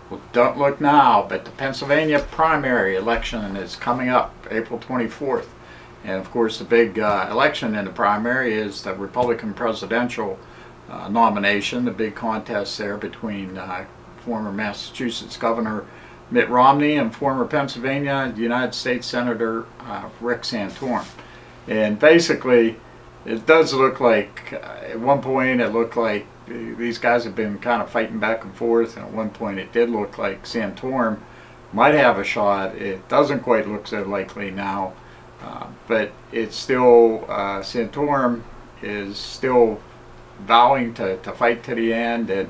Well, don't look now, but the Pennsylvania primary election is coming up April 24th. And of course, the big election in the primary is the Republican presidential nomination, the big contest there between former Massachusetts Governor Mitt Romney and former Pennsylvania United States Senator Rick Santorum. And basically, it does look like, at one point it looked like these guys have been kind of fighting back and forth, and at one point it did look like Santorum might have a shot. It doesn't quite look so likely now, but it's still, Santorum is still vowing to fight to the end, and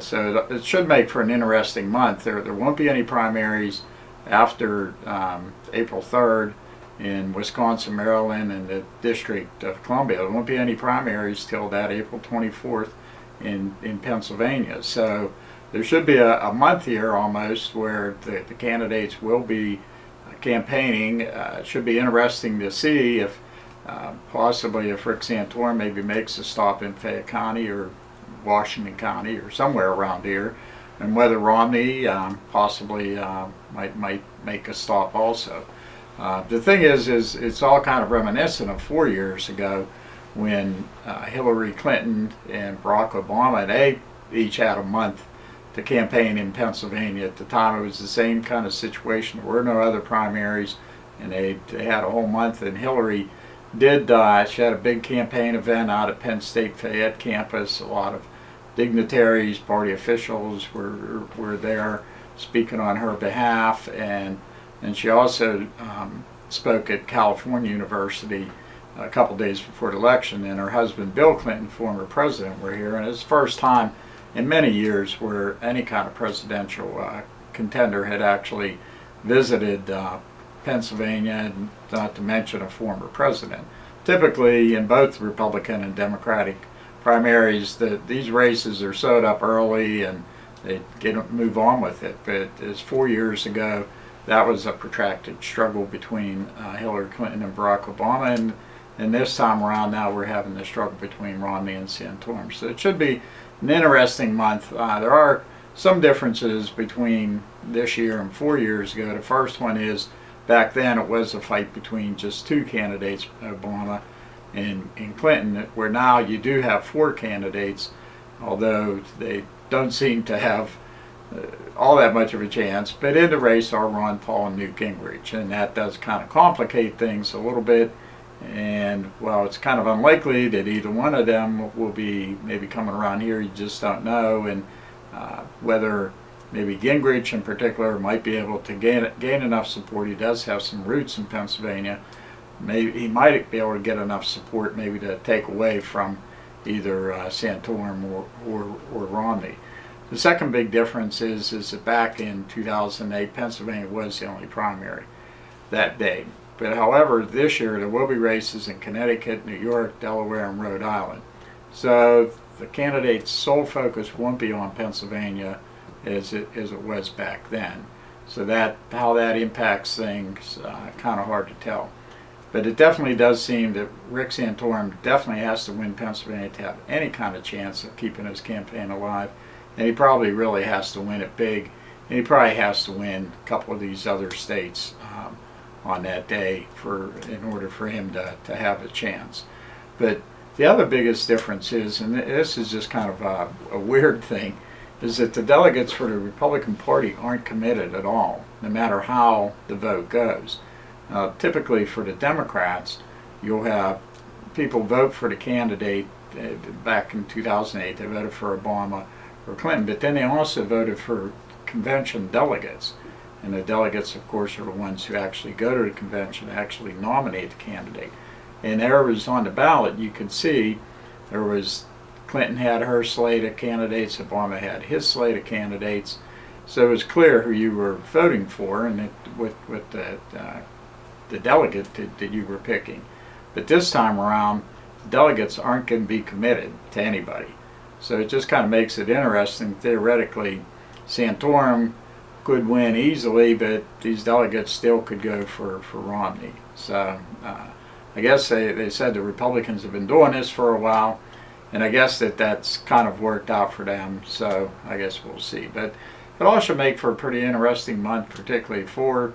so it should make for an interesting month. There won't be any primaries after April 3rd in Wisconsin, Maryland, and the District of Columbia. There won't be any primaries till that April 24th in Pennsylvania. So there should be a month here almost where the candidates will be campaigning. It should be interesting to see if possibly if Rick Santorum maybe makes a stop in Fayette County or Washington County or somewhere around here, and whether Romney possibly might make a stop also. The thing is it's all kind of reminiscent of 4 years ago when Hillary Clinton and Barack Obama, they each had a month to campaign in Pennsylvania. At the time it was the same kind of situation. There were no other primaries, and they had a whole month. And Hillary did, she had a big campaign event out at Penn State Fayette campus. A lot of dignitaries, party officials were there speaking on her behalf, and she also spoke at California University a couple days before the election. And her husband Bill Clinton, former president, were here, and it's the first time in many years where any kind of presidential contender had actually visited Pennsylvania, and not to mention a former president. Typically in both Republican and Democratic primaries, these races are sewed up early and they move on with it. But as 4 years ago, that was a protracted struggle between Hillary Clinton and Barack Obama, and this time around now we're having the struggle between Romney and Santorum. So it should be an interesting month. There are some differences between this year and 4 years ago. The first one is back then it was a fight between just two candidates, Obama and Clinton, where now you do have four candidates, although they don't seem to have all that much of a chance. But in the race are Ron Paul and Newt Gingrich, and that does kind of complicate things a little bit. And well, it's kind of unlikely that either one of them will be maybe coming around here. You just don't know. And whether maybe Gingrich in particular might be able to gain enough support. He does have some roots in Pennsylvania. Maybe he might be able to get enough support maybe to take away from either Santorum or Romney. The second big difference is that back in 2008, Pennsylvania was the only primary that day. But however, this year there will be races in Connecticut, New York, Delaware, and Rhode Island. So the candidate's sole focus won't be on Pennsylvania as it was back then. So how that impacts things, kind of hard to tell. But it definitely does seem that Rick Santorum definitely has to win Pennsylvania to have any kind of chance of keeping his campaign alive. And he probably really has to win it big. And he probably has to win a couple of these other states on that day in order for him to have a chance. But the other biggest difference is, and this is just kind of a weird thing, is that the delegates for the Republican Party aren't committed at all, no matter how the vote goes. Typically for the Democrats, you'll have people vote for the candidate. Back in 2008, they voted for Obama or Clinton, but then they also voted for convention delegates. And the delegates, of course, are the ones who actually go to the convention, actually nominate the candidate. And there was on the ballot, you could see there was Clinton had her slate of candidates, Obama had his slate of candidates. So it was clear who you were voting for, and with the delegate that you were picking. But this time around, the delegates aren't going to be committed to anybody. So it just kind of makes it interesting. Theoretically, Santorum could win easily, but these delegates still could go for Romney. So I guess they said the Republicans have been doing this for a while, and I guess that's kind of worked out for them. So I guess we'll see. But It also make for a pretty interesting month, particularly for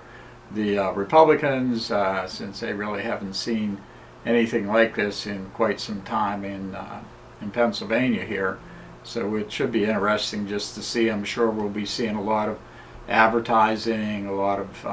the Republicans, since they really haven't seen anything like this in quite some time in Pennsylvania here. So it should be interesting just to see. I'm sure we'll be seeing a lot of advertising, a lot of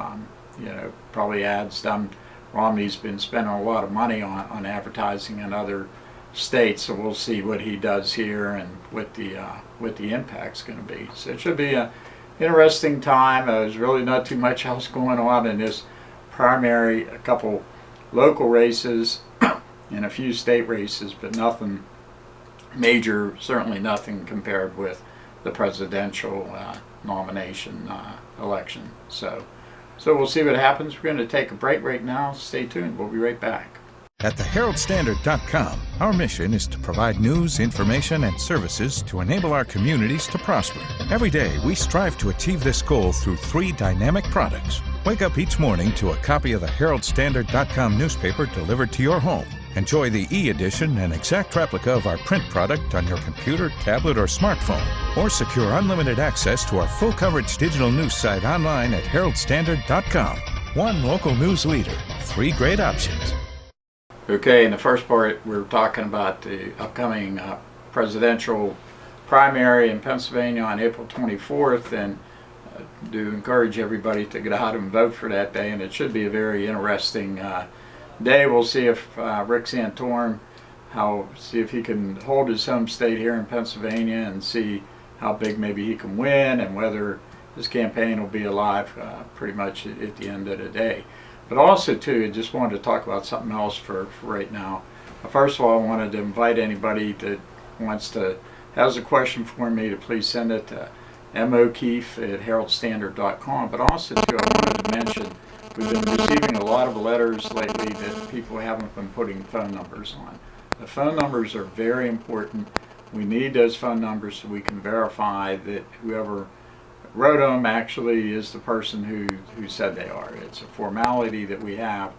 probably ads done. Romney's been spending a lot of money on advertising in other states, so we'll see what he does here and what the impact's going to be. So it should be an interesting time. There's really not too much else going on in this primary. A couple local races and a few state races, but nothing major, certainly nothing compared with the presidential nomination election. So we'll see what happens. We're going to take a break right now. Stay tuned. We'll be right back. At the Herald-Standard.com, our mission is to provide news, information, and services to enable our communities to prosper. Every day, we strive to achieve this goal through 3 dynamic products. Wake up each morning to a copy of the Herald-Standard.com newspaper delivered to your home. Enjoy the e-edition and exact replica of our print product on your computer, tablet, or smartphone. Or secure unlimited access to our full-coverage digital news site online at Herald-Standard.com. One local news leader, 3 great options. Okay, in the first part, we're talking about the upcoming presidential primary in Pennsylvania on April 24th, and do encourage everybody to get out and vote for that day. And it should be a very interesting day. We'll see if Rick Santorum, see if he can hold his home state here in Pennsylvania, and see how big maybe he can win, and whether his campaign will be alive pretty much at the end of the day. But also, too, I just wanted to talk about something else for right now. First of all, I wanted to invite anybody that has a question for me to please send it to mokeefe@heraldstandard.com. But also, too, I wanted to mention we've been receiving a lot of letters lately that people haven't been putting phone numbers on. The phone numbers are very important. We need those phone numbers so we can verify that whoever wrote them actually is the person who said they are. It's a formality that we have,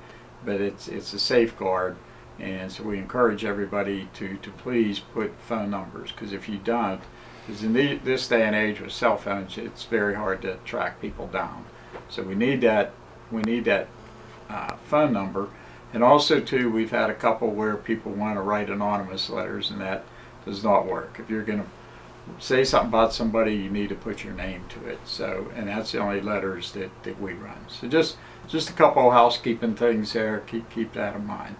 but it's a safeguard, and so we encourage everybody to please put phone numbers, because if you don't, because in this day and age with cell phones, it's very hard to track people down. So we need that phone number. And also, too, we've had a couple where people want to write anonymous letters, and that does not work. If you're going to say something about somebody, you need to put your name to it. So, and that's the only letters that we run. So just a couple of housekeeping things there. Keep that in mind.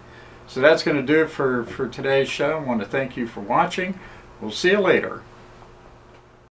So that's going to do it for today's show. I want to thank you for watching. We'll see you later.